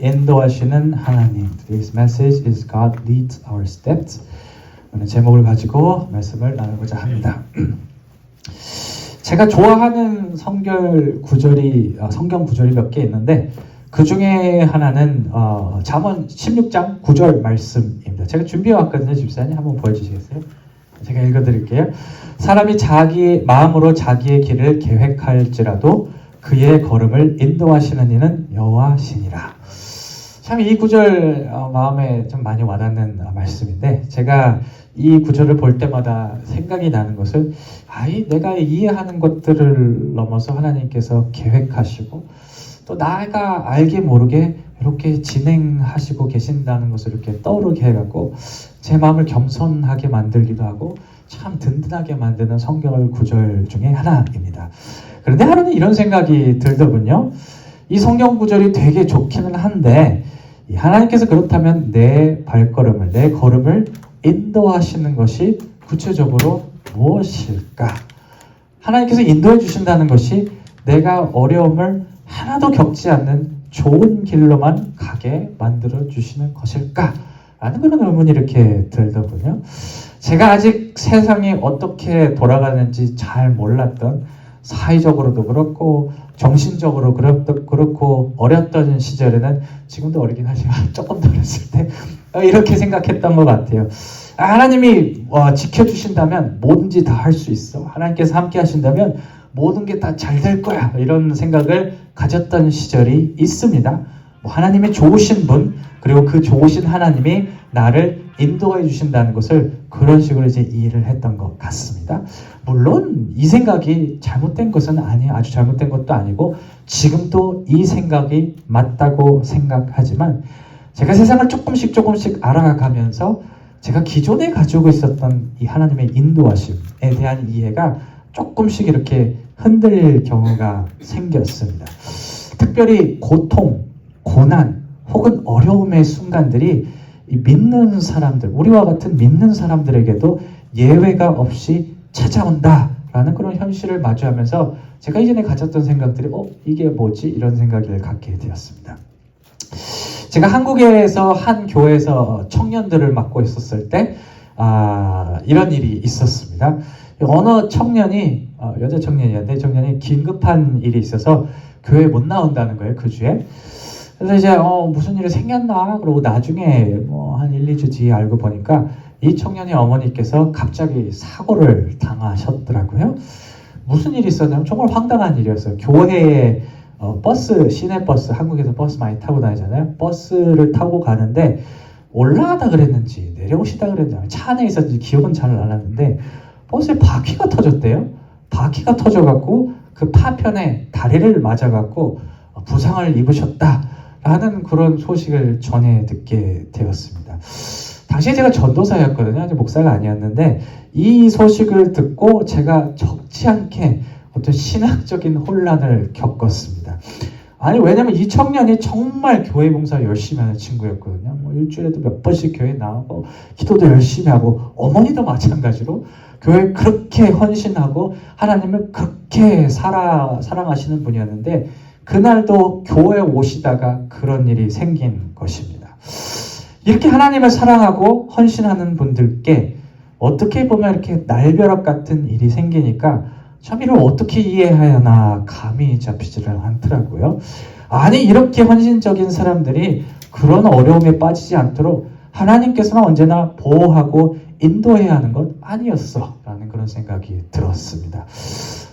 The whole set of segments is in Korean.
인도하시는 하나님. Today's message is God leads our steps. 오늘 제목을 가지고 말씀을 나누고자 합니다. 제가 좋아하는 성경 구절이 몇 개 있는데 그 중에 하나는 잠언 16장 9절 말씀입니다. 제가 준비해 왔거든요. 집사님 한번 보여주시겠어요? 제가 읽어드릴게요. 사람이 자기 마음으로 자기의 길을 계획할지라도 그의 걸음을 인도하시는 이는 여호와시니라. 참 이 구절 마음에 좀 많이 와닿는 말씀인데 제가 이 구절을 볼 때마다 생각이 나는 것은 내가 이해하는 것들을 넘어서 하나님께서 계획하시고 또 나가 알게 모르게 이렇게 진행하시고 계신다는 것을 이렇게 떠오르게 해갖고 제 마음을 겸손하게 만들기도 하고 참 든든하게 만드는 성경 구절 중에 하나입니다. 그런데 하루는 이런 생각이 들더군요. 이 성경 구절이 되게 좋기는 한데 하나님께서 그렇다면 내 발걸음을, 내 걸음을 인도하시는 것이 구체적으로 무엇일까? 하나님께서 인도해 주신다는 것이 내가 어려움을 하나도 겪지 않는 좋은 길로만 가게 만들어 주시는 것일까? 라는 그런 의문이 이렇게 들더군요. 제가 아직 세상이 어떻게 돌아가는지 잘 몰랐던 사회적으로도 그렇고 정신적으로 그렇고 어렸던 시절에는 지금도 어리긴 하지만 조금 더 어렸을 때 이렇게 생각했던 것 같아요. 하나님이 지켜주신다면 뭐든지 다 할 수 있어. 하나님께서 함께 하신다면 모든 게 다 잘 될 거야. 이런 생각을 가졌던 시절이 있습니다. 하나님이 좋으신 분 그리고 그 좋으신 하나님이 나를 인도해 주신다는 것을 그런 식으로 이제 이해를 했던 것 같습니다. 물론 이 생각이 잘못된 것은 아니에요. 아주 잘못된 것도 아니고 지금도 이 생각이 맞다고 생각하지만 제가 세상을 조금씩 알아가면서 제가 기존에 가지고 있었던 이 하나님의 인도하심에 대한 이해가 조금씩 이렇게 흔들릴 경우가 생겼습니다. 특별히 고통, 고난 혹은 어려움의 순간들이 믿는 사람들, 우리와 같은 믿는 사람들에게도 예외가 없이 찾아온다라는 그런 현실을 마주하면서 제가 이전에 가졌던 생각들이 이게 뭐지? 이런 생각을 갖게 되었습니다. 제가 한국에서 한 교회에서 청년들을 맡고 있었을 때 이런 일이 있었습니다. 어느 청년이 여자 청년이었는데 청년이 긴급한 일이 있어서 교회에 못 나온다는 거예요. 그 주에. 그래서 이제 무슨 일이 생겼나 그러고 나중에 한 1, 2주 뒤에 알고 보니까 이 청년의 어머니께서 갑자기 사고를 당하셨더라고요. 무슨 일이 있었냐면 정말 황당한 일이었어요. 교회에 버스, 시내버스, 한국에서 버스 많이 타고 다니잖아요. 버스를 타고 가는데 올라가다 그랬는지 내려오시다 그랬는지 차 안에 있었는지 기억은 잘 안 나는데 버스에 바퀴가 터졌대요. 바퀴가 터져갖고 그 파편에 다리를 맞아갖고 부상을 입으셨다라는 그런 소식을 전해 듣게 되었습니다. 당시에 제가 전도사였거든요. 아직 목사가 아니었는데 이 소식을 듣고 제가 적지 않게 어떤 신학적인 혼란을 겪었습니다. 왜냐면 이 청년이 정말 교회 봉사 열심히 하는 친구였거든요. 일주일에도 몇 번씩 교회 나오고 기도도 열심히 하고 어머니도 마찬가지로 교회에 그렇게 헌신하고 하나님을 그렇게 사랑하시는 분이었는데 그날도 교회에 오시다가 그런 일이 생긴 것입니다. 이렇게 하나님을 사랑하고 헌신하는 분들께 어떻게 보면 이렇게 날벼락 같은 일이 생기니까 참 이를 어떻게 이해해야 하나 감이 잡히지를 않더라고요. 이렇게 헌신적인 사람들이 그런 어려움에 빠지지 않도록 하나님께서는 언제나 보호하고 인도해야 하는 것 아니었어 라는 그런 생각이 들었습니다.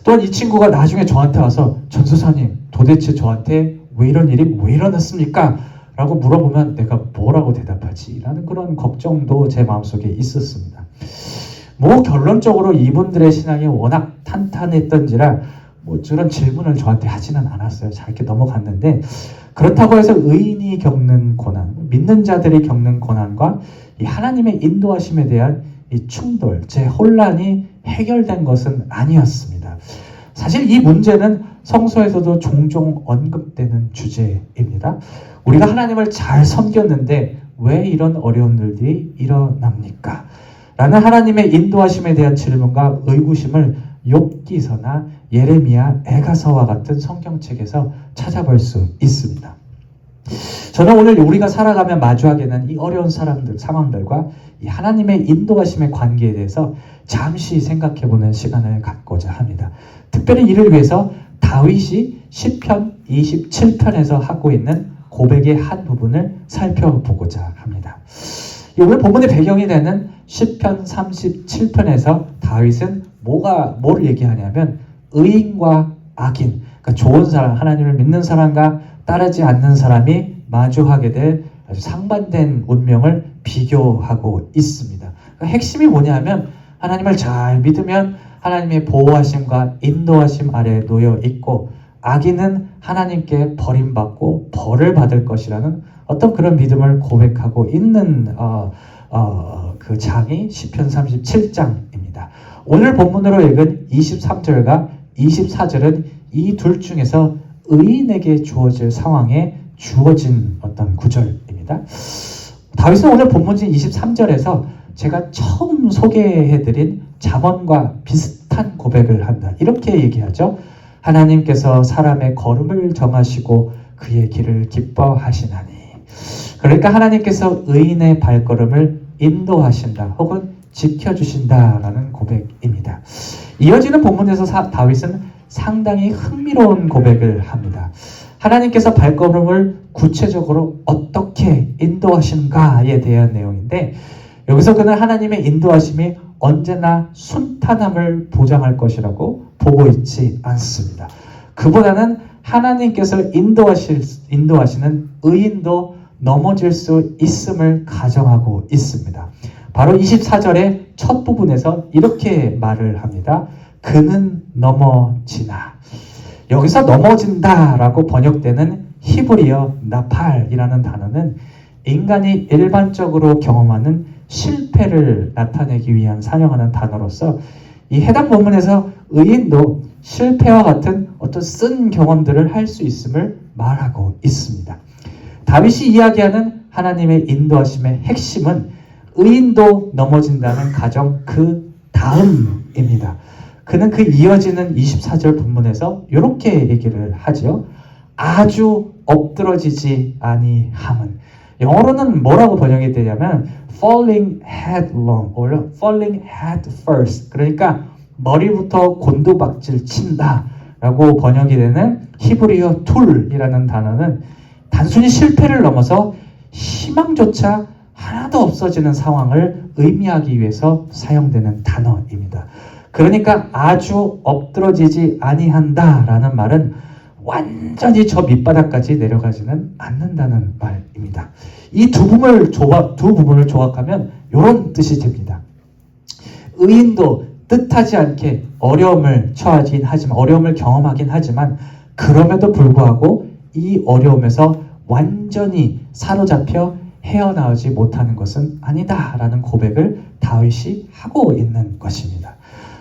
또한 이 친구가 나중에 저한테 와서 전도사님 도대체 저한테 왜 이런 일이 왜 일어났습니까? 라고 물어보면 내가 뭐라고 대답하지? 라는 그런 걱정도 제 마음속에 있었습니다. 결론적으로 이분들의 신앙이 워낙 탄탄했던지라 저런 질문을 저한테 하지는 않았어요. 잘 이렇게 넘어갔는데 그렇다고 해서 의인이 겪는 고난, 믿는 자들이 겪는 고난과 이 하나님의 인도하심에 대한 이 충돌, 제 혼란이 해결된 것은 아니었습니다. 사실 이 문제는 성서에서도 종종 언급되는 주제입니다. 우리가 하나님을 잘 섬겼는데 왜 이런 어려움들이 일어납니까? 라는 하나님의 인도하심에 대한 질문과 의구심을 욥기서나 예레미야, 에가서와 같은 성경책에서 찾아볼 수 있습니다. 저는 오늘 우리가 살아가며 마주하게 되는 이 어려운 상황들과 이 하나님의 인도하심의 관계에 대해서 잠시 생각해보는 시간을 갖고자 합니다. 특별히 이를 위해서 다윗이 시편 27편에서 하고 있는 고백의 한 부분을 살펴보고자 합니다. 오늘 본문의 배경이 되는 시편 37편에서 다윗은 뭐를 얘기하냐면 의인과 악인, 그러니까 좋은 사람, 하나님을 믿는 사람과 따르지 않는 사람이 마주하게 될 아주 상반된 운명을 비교하고 있습니다. 그러니까 핵심이 뭐냐면 하나님을 잘 믿으면 하나님의 보호하심과 인도하심 아래에 놓여 있고 악인은 하나님께 버림받고 벌을 받을 것이라는 어떤 그런 믿음을 고백하고 있는 그 장이 시편 37장입니다. 오늘 본문으로 읽은 23절과 24절은 이 둘 중에서 의인에게 주어질 상황에 주어진 어떤 구절입니다. 다윗은 오늘 본문진 23절에서 제가 처음 소개해드린 잠언과 비슷한 고백을 한다. 이렇게 얘기하죠. 하나님께서 사람의 걸음을 정하시고 그의 길을 기뻐하시나니. 그러니까 하나님께서 의인의 발걸음을 인도하신다 혹은 지켜주신다라는 고백입니다. 이어지는 본문에서 다윗은 상당히 흥미로운 고백을 합니다. 하나님께서 발걸음을 구체적으로 어떻게 인도하시는가에 대한 내용인데 여기서 그는 하나님의 인도하심이 언제나 순탄함을 보장할 것이라고 보고 있지 않습니다. 그보다는 하나님께서 인도하시는 의인도 넘어질 수 있음을 가정하고 있습니다. 바로 24절의 첫 부분에서 이렇게 말을 합니다. 그는 넘어지나. 여기서 넘어진다라고 번역되는 히브리어 나팔이라는 단어는 인간이 일반적으로 경험하는 실패를 나타내기 위한 사용하는 단어로서 이 해당 본문에서 의인도 실패와 같은 어떤 쓴 경험들을 할 수 있음을 말하고 있습니다. 다윗이 이야기하는 하나님의 인도하심의 핵심은 의인도 넘어진다는 가정 그 다음입니다. 그는 그 이어지는 24절 본문에서 이렇게 얘기를 하죠. 아주 엎드러지지 아니함은. 영어로는 뭐라고 번역이 되냐면 falling headlong or falling head first. 그러니까 머리부터 곤두박질 친다 라고 번역이 되는 히브리어 툴이라는 단어는 단순히 실패를 넘어서 희망조차 하나도 없어지는 상황을 의미하기 위해서 사용되는 단어입니다. 그러니까 아주 엎드러지지 아니한다라는 말은 완전히 저 밑바닥까지 내려가지는 않는다는 말입니다. 이 두 부분을 조각하면 이런 뜻이 됩니다. 의인도 뜻하지 않게 어려움을 처하긴 하지만, 어려움을 경험하긴 하지만 그럼에도 불구하고 이 어려움에서 완전히 사로잡혀 헤어나오지 못하는 것은 아니다라는 고백을 다윗이 하고 있는 것입니다.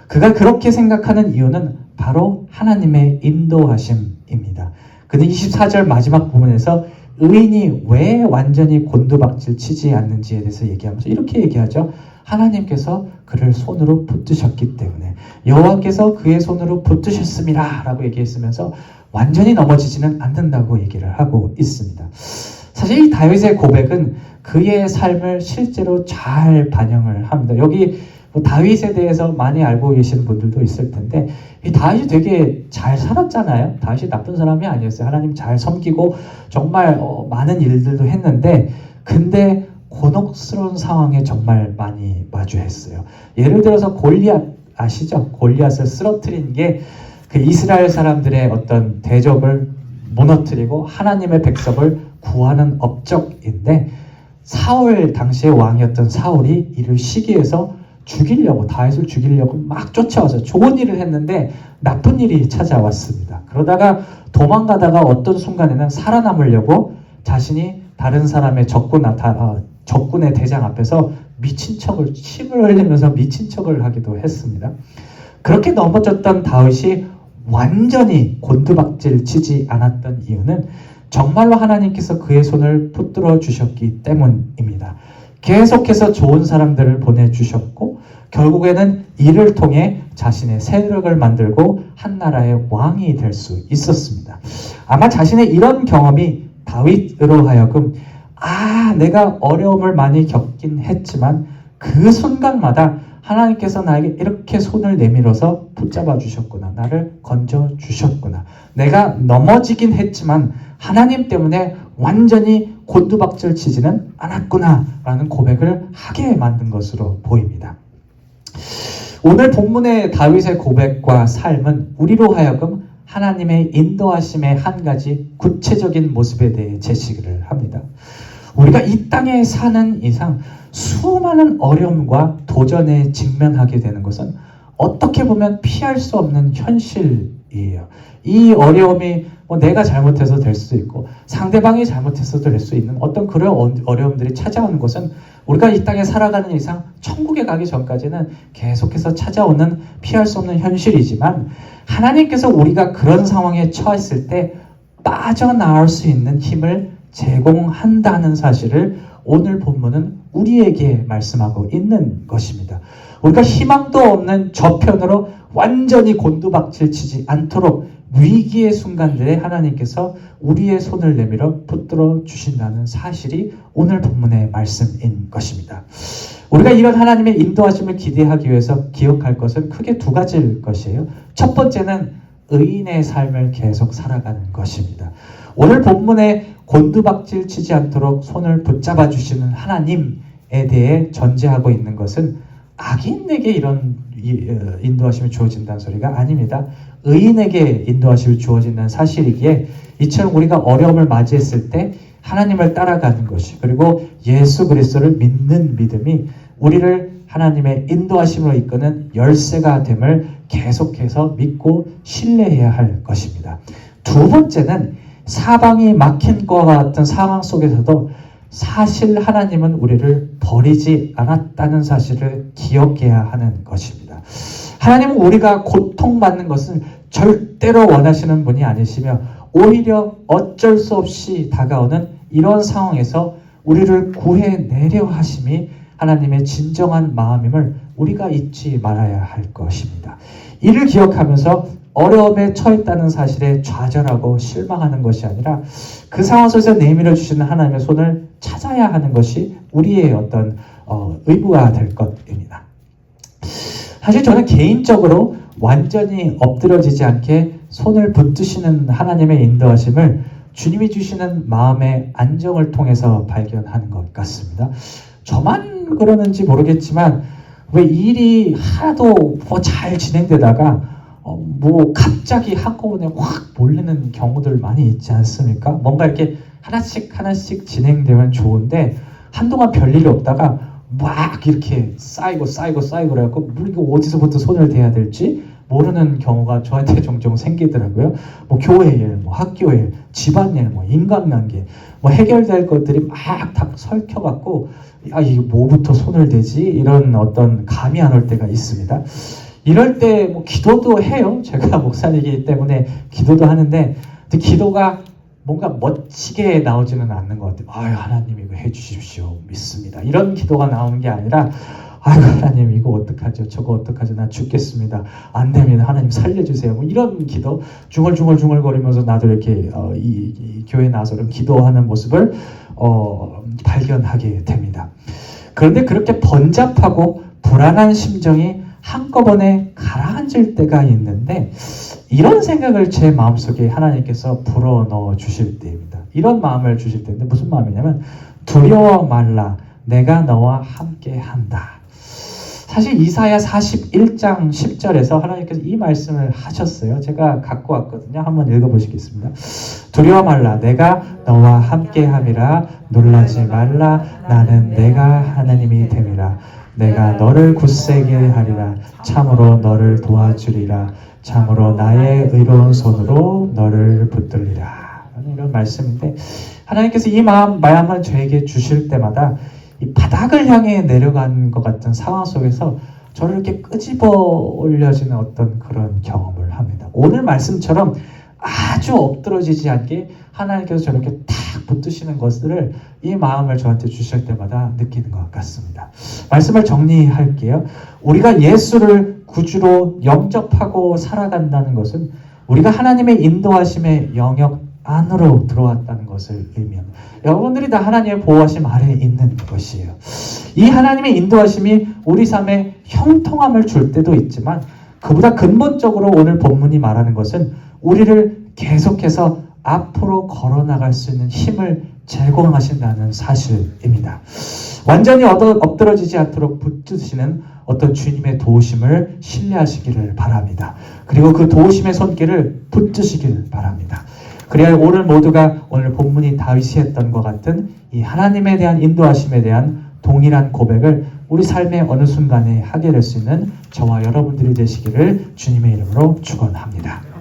그가 그렇게 생각하는 이유는 바로 하나님의 인도하심입니다. 그는 24절 마지막 부분에서 의인이 왜 완전히 곤두박질 치지 않는지에 대해서 얘기하면서 이렇게 얘기하죠. 하나님께서 그를 손으로 붙드셨기 때문에, 여호와께서 그의 손으로 붙드셨습니다 라고 얘기했으면서 완전히 넘어지지는 않는다고 얘기를 하고 있습니다. 사실 이 다윗의 고백은 그의 삶을 실제로 잘 반영을 합니다. 여기 다윗에 대해서 많이 알고 계시는 분들도 있을 텐데 이 다윗이 되게 잘 살았잖아요. 다윗이 나쁜 사람이 아니었어요. 하나님 잘 섬기고 정말 많은 일들도 했는데 근데 곤혹스러운 상황에 정말 많이 마주했어요. 예를 들어서 골리앗 아시죠? 골리앗을 쓰러뜨린 게 그 이스라엘 사람들의 어떤 대적을 무너뜨리고 하나님의 백성을 구하는 업적인데 사울 당시의 왕이었던 사울이 이를 시기해서 다윗을 죽이려고 막 쫓아와서 좋은 일을 했는데 나쁜 일이 찾아왔습니다. 그러다가 도망가다가 어떤 순간에는 살아남으려고 자신이 다른 사람의 적군의 대장 앞에서 침을 흘리면서 미친 척을 하기도 했습니다. 그렇게 넘어졌던 다윗이 완전히 곤두박질 치지 않았던 이유는 정말로 하나님께서 그의 손을 붙들어 주셨기 때문입니다. 계속해서 좋은 사람들을 보내주셨고 결국에는 이를 통해 자신의 세력을 만들고 한 나라의 왕이 될 수 있었습니다. 아마 자신의 이런 경험이 다윗으로 하여금 내가 어려움을 많이 겪긴 했지만 그 순간마다 하나님께서 나에게 이렇게 손을 내밀어서 붙잡아 주셨구나. 나를 건져 주셨구나. 내가 넘어지긴 했지만 하나님 때문에 완전히 곤두박질 치지는 않았구나 라는 고백을 하게 만든 것으로 보입니다. 오늘 본문의 다윗의 고백과 삶은 우리로 하여금 하나님의 인도하심의 한 가지 구체적인 모습에 대해 제시를 합니다. 우리가 이 땅에 사는 이상 수많은 어려움과 도전에 직면하게 되는 것은 어떻게 보면 피할 수 없는 현실이에요. 이 어려움이 내가 잘못해서 될 수도 있고 상대방이 잘못해서도 될 수 있는 어떤 그런 어려움들이 찾아오는 것은 우리가 이 땅에 살아가는 이상 천국에 가기 전까지는 계속해서 찾아오는 피할 수 없는 현실이지만 하나님께서 우리가 그런 상황에 처했을 때 빠져나올 수 있는 힘을 제공한다는 사실을 오늘 본문은 우리에게 말씀하고 있는 것입니다. 우리가 희망도 없는 저편으로 완전히 곤두박질 치지 않도록 위기의 순간들에 하나님께서 우리의 손을 내밀어 붙들어 주신다는 사실이 오늘 본문의 말씀인 것입니다. 우리가 이런 하나님의 인도하심을 기대하기 위해서 기억할 것은 크게 두 가지일 것이에요. 첫 번째는 의인의 삶을 계속 살아가는 것입니다. 오늘 본문에 곤두박질 치지 않도록 손을 붙잡아 주시는 하나님에 대해 전제하고 있는 것은 악인에게 이런 인도하심이 주어진다는 소리가 아닙니다. 의인에게 인도하심이 주어진다는 사실이기에 이처럼 우리가 어려움을 맞이했을 때 하나님을 따라가는 것이 그리고 예수 그리스도를 믿는 믿음이 우리를 하나님의 인도하심으로 이끄는 열쇠가 됨을 계속해서 믿고 신뢰해야 할 것입니다. 두 번째는 사방이 막힌 것과 같은 상황 속에서도 사실 하나님은 우리를 버리지 않았다는 사실을 기억해야 하는 것입니다. 하나님은 우리가 고통받는 것을 절대로 원하시는 분이 아니시며 오히려 어쩔 수 없이 다가오는 이런 상황에서 우리를 구해내려 하심이 하나님의 진정한 마음임을 우리가 잊지 말아야 할 것입니다. 이를 기억하면서 어려움에 처했다는 사실에 좌절하고 실망하는 것이 아니라 그 상황 속에서 내밀어 주시는 하나님의 손을 찾아야 하는 것이 우리의 어떤 의무가 될 것입니다. 사실 저는 개인적으로 완전히 엎드러지지 않게 손을 붙드시는 하나님의 인도하심을 주님이 주시는 마음의 안정을 통해서 발견하는 것 같습니다. 저만 그러는지 모르겠지만 왜 일이 하나도 잘 진행되다가 갑자기 한꺼번에 확 몰리는 경우들 많이 있지 않습니까? 뭔가 이렇게 하나씩 진행되면 좋은데 한동안 별일이 없다가 막 이렇게 쌓이고 그래갖고 이거 어디서부터 손을 대야 될지 모르는 경우가 저한테 종종 생기더라고요. 교회 일, 학교 일, 집안일, 인간관계 해결될 것들이 막 다 설켜갖고 이게 뭐부터 손을 대지? 이런 어떤 감이 안 올 때가 있습니다. 이럴 때 기도도 해요. 제가 목사이기 때문에 기도도 하는데 기도가 뭔가 멋지게 나오지는 않는 것 같아요. 하나님 이거 해주십시오. 믿습니다. 이런 기도가 나오는 게 아니라 하나님 이거 어떡하죠? 저거 어떡하죠? 나 죽겠습니다. 안 되면 하나님 살려주세요. 이런 기도 중얼거리면서 나도 이렇게 이 교회에 나와서 이런 기도하는 모습을 발견하게 됩니다. 그런데 그렇게 번잡하고 불안한 심정이 한꺼번에 가라앉을 때가 있는데 이런 생각을 제 마음속에 하나님께서 불어넣어 주실 때입니다. 이런 마음을 주실 때인데 무슨 마음이냐면 두려워 말라 내가 너와 함께 한다. 사실 이사야 41장 10절에서 하나님께서 이 말씀을 하셨어요. 제가 갖고 왔거든요. 한번 읽어보시겠습니다. 두려워 말라 내가 너와 함께 함이라 놀라지 말라 나는 내가 하나님이 됨이라 내가 너를 굳세게 하리라 참으로 너를 도와주리라 참으로 나의 의로운 손으로 너를 붙들리라. 이런 말씀인데 하나님께서 이 마음을 저에게 주실 때마다 이 바닥을 향해 내려간 것 같은 상황 속에서 저를 이렇게 끄집어 올려지는 어떤 그런 경험을 합니다. 오늘 말씀처럼 아주 엎드러지지 않게 하나님께서 저렇게 탁 붙드시는 것들을 이 마음을 저한테 주실 때마다 느끼는 것 같습니다. 말씀을 정리할게요. 우리가 예수를 구주로 영접하고 살아간다는 것은 우리가 하나님의 인도하심의 영역 안으로 들어왔다는 것을 의미합니다. 여러분들이 다 하나님의 보호하심 아래에 있는 것이에요. 이 하나님의 인도하심이 우리 삶에 형통함을 줄 때도 있지만 그보다 근본적으로 오늘 본문이 말하는 것은 우리를 계속해서 앞으로 걸어나갈 수 있는 힘을 제공하신다는 사실입니다. 완전히 엎드러지지 않도록 붙드시는 어떤 주님의 도우심을 신뢰하시기를 바랍니다. 그리고 그 도우심의 손길을 붙드시기를 바랍니다. 그래야 오늘 모두가 오늘 본문이 다윗이 했던 것 같은 이 하나님에 대한 인도하심에 대한 동일한 고백을 우리 삶의 어느 순간에 하게 될 수 있는 저와 여러분들이 되시기를 주님의 이름으로 축원합니다.